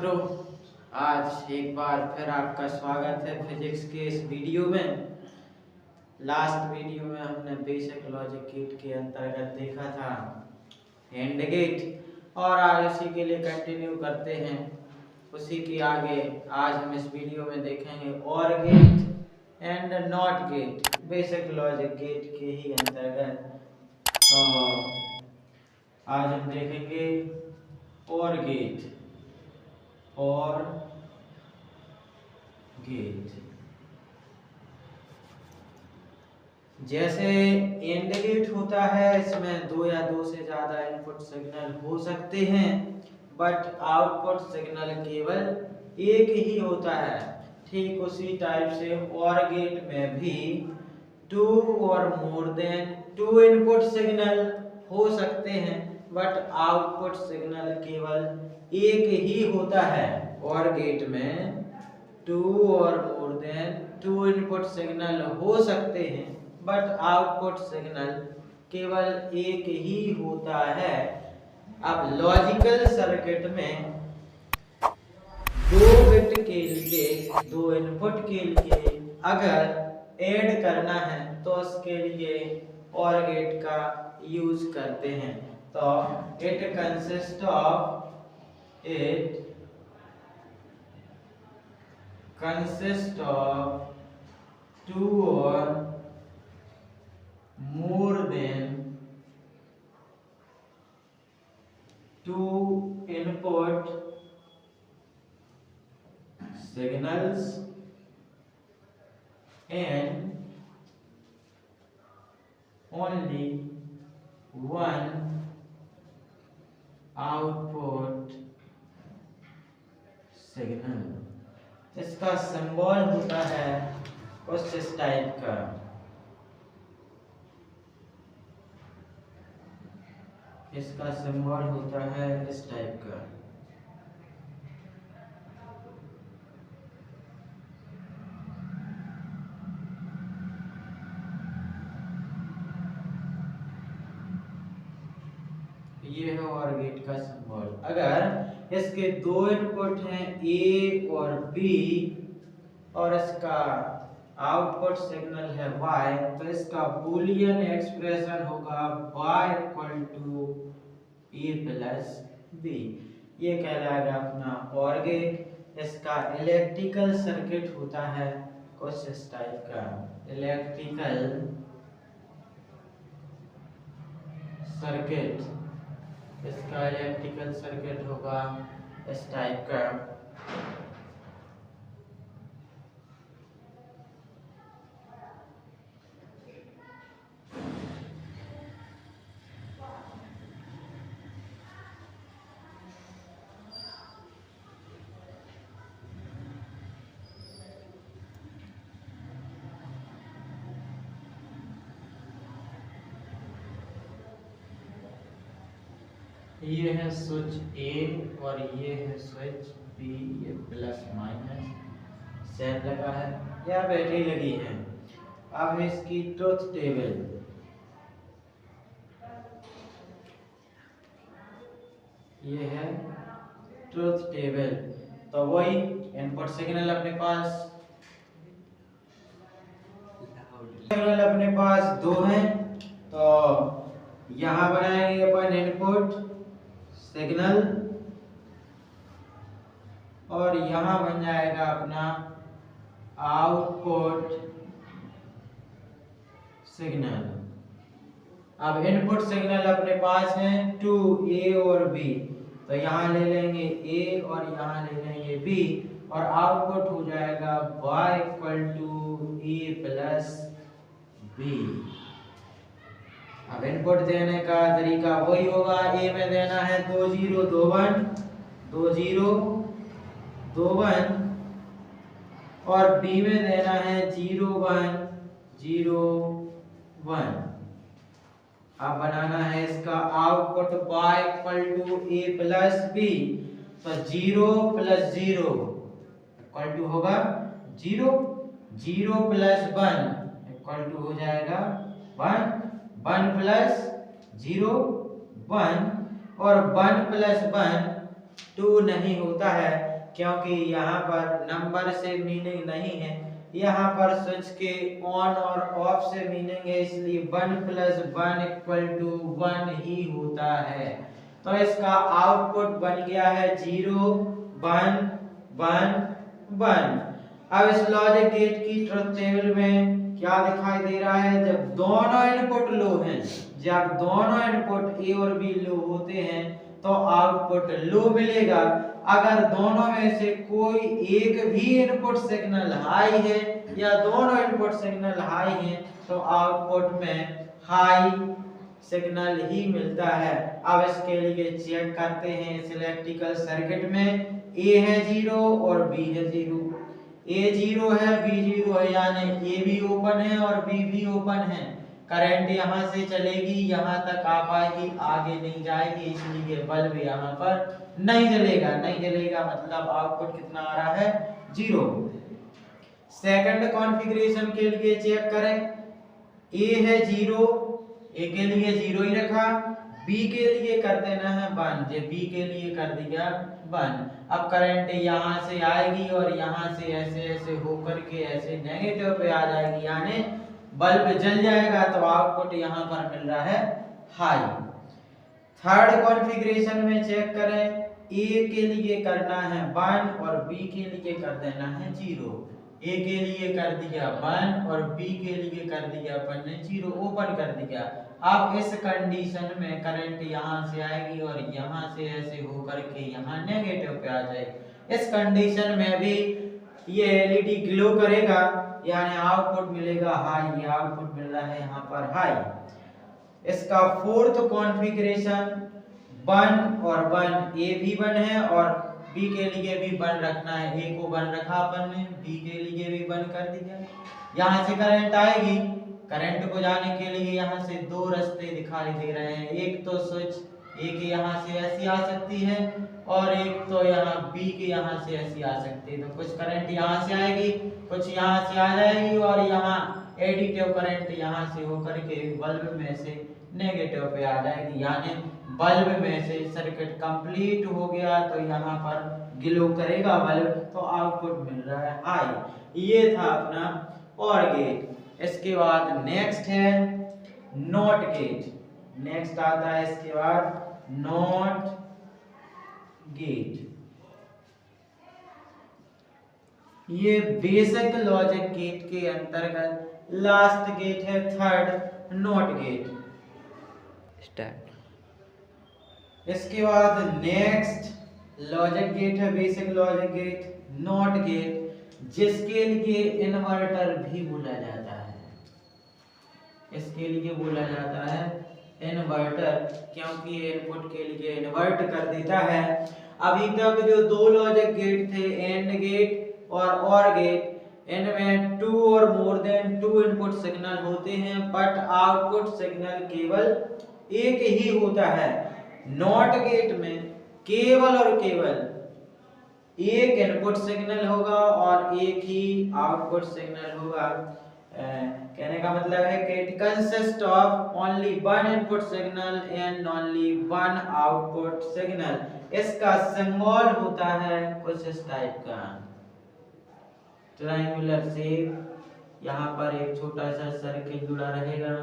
छात्रों, आज एक बार फिर आपका स्वागत है फिजिक्स के इस वीडियो में। लास्ट वीडियो में हमने बेसिक लॉजिक गेट के अंतर्गत देखा था एंड गेट, और आज उसी के लिए कंटिन्यू करते हैं। उसी की आगे आज हम इस वीडियो में देखेंगे और gate and not gate, basic logic gate के ही अंतर्गत। तो आज हम देखेंगे और गेट जैसे एंड गेट होता है, इसमें दो या दो से ज्यादा इनपुट सिग्नल हो सकते हैं, बट आउटपुट सिग्नल केवल एक ही होता है। ठीक उसी टाइप से और गेट में भी टू और more than two input signal हो सकते हैं, बट आउटपुट सिग्नल केवल एक ही होता है। और गेट में टू और more than two input signal हो सकते हैं, बट आउटपुट सिग्नल केवल एक ही होता है। अब लॉजिकल सर्किट में दो बिट के लिए, दो इनपुट के लिए अगर ऐड करना है तो उसके लिए और गेट का यूज करते हैं। तो इट कंसिस्ट ऑफ टू और more than two input signals and only one output signal। इसका सिंबल होता है कुछ इस टाइप का। इसका सिंबल होता है इस टाइप का। ये है और गेट का सिंबल। अगर इसके दो इनपुट हैं ए और बी, और इसका आउटपुट सिग्नल है y, तो इसका बूलियन एक्सप्रेशन होगा y equal to a plus b। ये कहलाएगा अपना और गेट। इसका इलेक्ट्रिकल सर्किट होता है कुछ इस टाइप का। इलेक्ट्रिकल सर्किट, इसका इलेक्ट्रिकल सर्किट होगा इस टाइप का। ये है स्विच ए और ये है स्विच बी। ये प्लस माइनस सेट लगा है या बैटरी लगी है। अब इसकी ट्रुथ टेबल, ये है ट्रुथ टेबल। तो वही इनपुट सिग्नल अपने पास दो हैं, तो यहां बनाएंगे अपन इनपुट सिग्नल, और यहां बन जाएगा अपना आउटपुट सिग्नल। अब इनपुट सिग्नल अपने पास हैं टू, ए और बी, तो यहां ले लेंगे ए और यहां ले लेंगे बी, और आउटपुट हो जाएगा y equal to A plus B. अब इनपुट देने का तरीका वही होगा। ए में देना है 2 0 2 1 2 0 2 1, और बी में देना है 0 1 0 1। अब बनाना है इसका output y equal to A plus B, तो 0 प्लस 0 इक्वल टू होगा 0, 0 प्लस 1 इक्वल टू हो जाएगा 1, 1 प्लस 0 1, और 1 प्लस 1 2 नहीं होता है, क्योंकि यहाँ पर नंबर से मीनिंग नहीं है, यहाँ पर स्विच के ऑन और ऑफ से मीनिंग है, इसलिए 1 + 1 = 1 ही होता है। तो इसका आउटपुट बन गया है 0 1 1 1। अब इस लॉजिक गेट की ट्रुथ टेबल में क्या दिखाई दे रहा है, जब दोनों इनपुट लो हैं, जब दोनों इनपुट ए और बी लो होते हैं तो आउटपुट लो मिलेगा। अगर दोनों में से कोई एक भी इनपुट सिग्नल हाई है या दोनों इनपुट सिग्नल हाई है तो आउटपुट में हाई सिग्नल ही मिलता है। अब इसके लिए चेक करते हैं इस इलेक्ट्रिकल सर्किट में ए है 0 और बी है 0। ए 0 है बी 0 है, यानी ए भी ओपन है और बी भी ओपन है। करंट यहाँ से चलेगी, यहाँ तक आ पाएगी, आगे नहीं जाएगी, इसलिए बल्ब यहाँ पर नहीं जलेगा। नहीं जलेगा मतलब आउटपुट कितना आ रहा है 0। सेकंड कॉन्फ़िगरेशन के लिए चेक करें, ए है 0, ए के लिए 0 ही रखा, बी के लिए कर देना है 1, जे बी के लिए कर दिया 1। अब करंट यहाँ से आएगी और यहाँ से ऐसे ऐसे होकर के ऐसे नेगेटिव पे आ जाएगी, यानी बल्ब जल जाएगा, तो आउटपुट यहाँ पर मिल रहा है हाई। थर्ड कॉन्फ़िगरेशन में चेक करें, ए के लिए करना है 1 और बी के लिए कर देना है 0। ए के लिए कर दिया 1 और बी के लिए कर दिया अपन ने 0, ओपन कर दिया। अब इस कंडीशन में करंट यहाँ से आएगी और यहाँ से ऐसे होकर के यहाँ नेगेटिव पे आ जाएगी। इस कंडीशन में भी ये एलईडी ग्लो करेगा, यानी आउटपुट मिलेगा हाई। ये आउटपुट मिल रहा है यहाँ पर हाई। इसका फोर्थ कॉन्फ़िगरेशन 1 और 1, ए भी 1 है और बी के लिए भी 1 रखना है। ए को 1 रखा अपन ने, बी के लिए भी 1 कर दिया। यहाँ से करंट आएगी, करंट को जाने के लिए यहाँ से 2 रास्ते दिखाई दे रहे हैं। एक तो स्विच ए के यहाँ से ऐसी आ सकती है और एक तो यहाँ बी के यहाँ से ऐसी आ सकती है। तो कुछ करंट यहाँ से आएगी, कुछ यहाँ से आ जाएगी और यहाँ एडिटिव करंट यहाँ से होकर के बल्ब में से नेगेटिव पे आ जाएगी, यानी बल्ब में से सर्किट कंप्लीट हो गया। तो यहाँ पर ग्लो करेगा बल्ब, तो आउटपुट मिल रहा है हाई। ये था अपना और गेट। इसके बाद नेक्स्ट है नॉट गेट। नेक्स्ट आता है इसके बाद नॉट गेट। ये बेसिक लॉजिक गेट के अंतर्गत लास्ट गेट है, थर्ड नॉट गेट। स्टार्ट। इसके बाद नेक्स्ट लॉजिक गेट है basic logic gate, not gate, जिसके लिए इन्वर्टर भी बोला जाता है। इसके लिए बोला जाता है इन्वर्टर, क्योंकि इनपुट के लिए इन्वर्ट कर देता है। अभी तक जो 2 लॉजिक गेट थे, एंड गेट और गेट, इनमें 2 और मोर देन 2 इनपुट सिग्नल होते हैं, बट आउटपुट सिग्नल केवल एक ही होता है। नॉट गेट में केवल और केवल एक इनपुट सिग्नल होगा और एक ही आउटपुट सिग्नल होगा। कहने का मतलब है कि it consist of only 1 input signal and only 1 output signal. इसका सिंबल होता है कुछ इस टाइप का, ट्रायंगुलर शेप। यहाँ पर एक छोटा सा सर्किल जुड़ा रहेगा।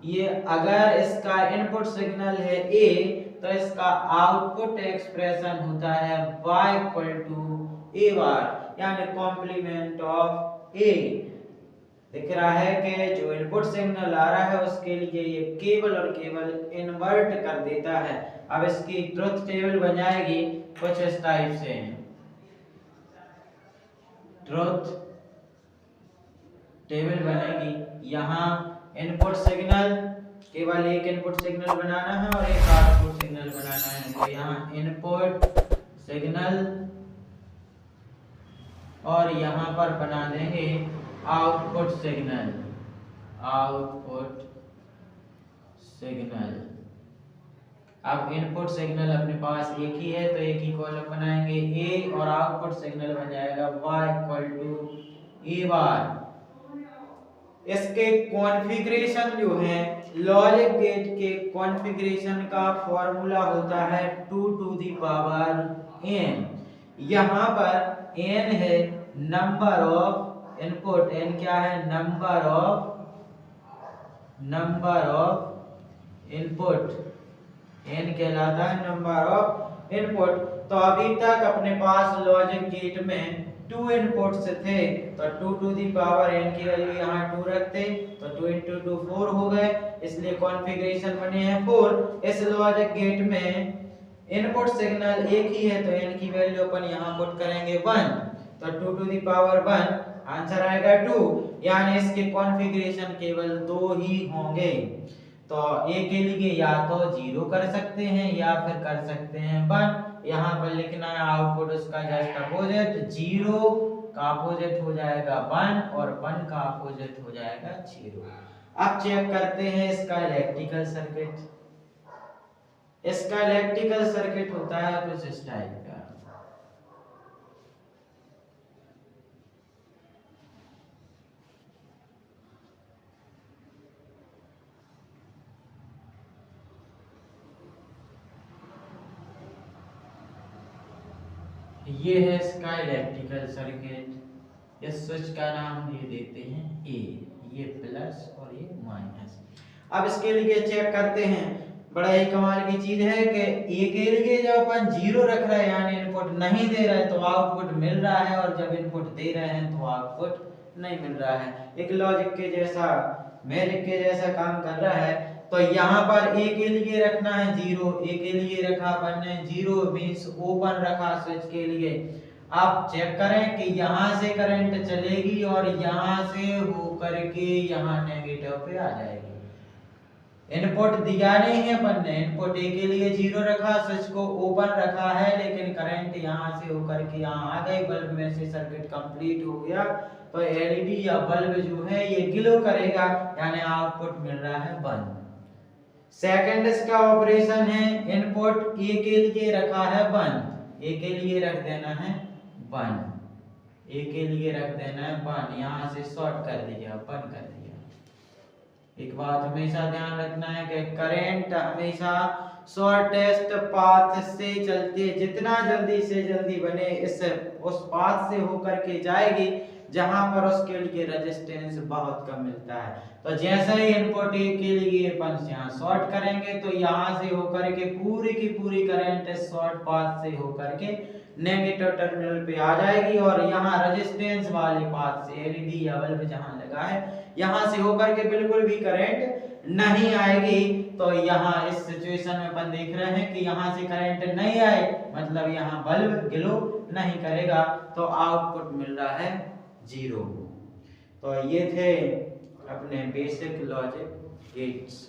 ये अगर इसका इनपुट सिग्नल है ए, तो इसका आउटपुट एक्सप्रेशन होता है y = a बार, यानी कॉम्प्लीमेंट ऑफ ए। दिख रहा है कि जो इनपुट सिग्नल आ रहा है उसके लिए ये केवल और केवल इन्वर्ट कर देता है। अब इसकी ट्रुथ टेबल बन जाएगी कुछ इस टाइप से। ट्रुथ टेबल बनेगी, यहाँ इनपुट सिग्नल केवल एक इनपुट सिग्नल बनाना है और एक आउटपुट सिग्नल बनाना है। तो यहाँ इनपुट सिग्नल और यहाँ पर बना देंगे आउटपुट सिग्नल। आउटपुट सिग्नल, अब इनपुट सिग्नल अपने पास एक ही है तो एक ही कॉलम बनाएंगे ए, और आउटपुट सिग्नल बन जाएगा y = a बार। इसके कॉन्फ़िगरेशन जो है, लॉजिक गेट के कॉन्फ़िगरेशन का फॉर्मूला होता है 2 टू द पावर n। यहाँ पर n है नंबर ऑफ इनपुट, n क्या है, नंबर ऑफ इनपुट, n कहलाता है नंबर ऑफ इनपुट। तो अभी तक अपने पास लॉजिक गेट में 2 इनपुट्स थे, तो 2 टू दी पावर n की वैल्यू यहाँ 2 रखते, तो 2 × 2 4 हो गए, इसलिए कॉन्फ़िगरेशन बने हैं 4। इस लॉजिक गेट में इनपुट सिग्नल एक ही है, तो n की वैल्यू अपन यहाँ पुट करेंगे 1, तो 2 टू दी पावर 1, आंसर आएगा 2, यानी इसके कॉन्फ़िगरेशन केवल 2 ही होंगे। तो a के लिए या तो 0 कर सकते हैं या फिर कर सकते हैं 1। यहाँ पर लिखना है आउटपुट उसका जस्ट अपोजिट, 0 का अपोजिट हो जाएगा 1 और 1 का अपोजिट हो जाएगा 0। अब चेक करते हैं इसका इलेक्ट्रिकल सर्किट। इसका इलेक्ट्रिकल सर्किट होता है कुछ इस टाइप का। ये है इसका इलेक्ट्रिकल सर्किट। इस स्विच का नाम ये देते हैं ए, ये प्लस और ये माइनस। अब इसके लिए चेक करते हैं, बड़ा ही कमाल की चीज है कि ए के लिए जब अपन 0 रख रहे हैं यानी इनपुट नहीं दे रहे तो आउटपुट मिल रहा है, और जब इनपुट दे रहे हैं तो आउटपुट नहीं मिल रहा है। एक लॉजिक के जैसा, मैजिक के जैसा काम कर रहा है। तो यहाँ पर ए के लिए रखना है 0, ए के लिए रखा अपन ने 0 मींस ओपन रखा स्विच के लिए। आप चेक करें कि यहाँ से करंट चलेगी और यहाँ से होकर के यहाँ नेगेटिव पे आ जाएगी। इनपुट दिया नहीं है अपन ने, इनपुट ए के लिए 0 रखा, स्विच को ओपन रखा है, लेकिन करंट यहाँ से होकर के यहाँ आ गई, बल्ब में से सर्किट कंप्लीट हो गया। तो एलईडी या बल्ब जो है ये ग्लो करेगा, यानी आउटपुट मिल रहा है 1। सेकंड इसका ऑपरेशन है, इनपुट ए के लिए रखा है 1, ए के लिए रख देना है 1, ए के लिए रख देना है 1, यहाँ से शॉर्ट कर दिया, बंद कर दिया। एक बात हमेशा ध्यान रखना है कि करंट हमेशा शॉर्टेस्ट पाथ से चलती है, जितना जल्दी से जल्दी बने इस उस पाथ से होकर के जाएगी जहां पर उसके लिए रेजिस्टेंस बहुत कम मिलता है। तो जैसे ही इनपुट ए के लिए अपन यहाँ शॉर्ट करेंगे तो यहाँ से होकर के पूरी की पूरी करंट शॉर्ट पाथ से होकर के नेगेटिव टर्मिनल पे आ जाएगी, और यहाँ रेजिस्टेंस वाले पाथ से एलईडी या बल्ब जहाँ लगा है यहाँ से होकर के बिल्कुल भी करंट नहीं आएगी। तो यहाँ इस सिचुएशन में अपन देख रहे हैं कि यहाँ से करंट नहीं आए, मतलब यहाँ बल्ब ग्लो नहीं करेगा, तो आउटपुट मिल रहा है 0। तो ये थे अपने बेसिक लॉजिक गेट्स।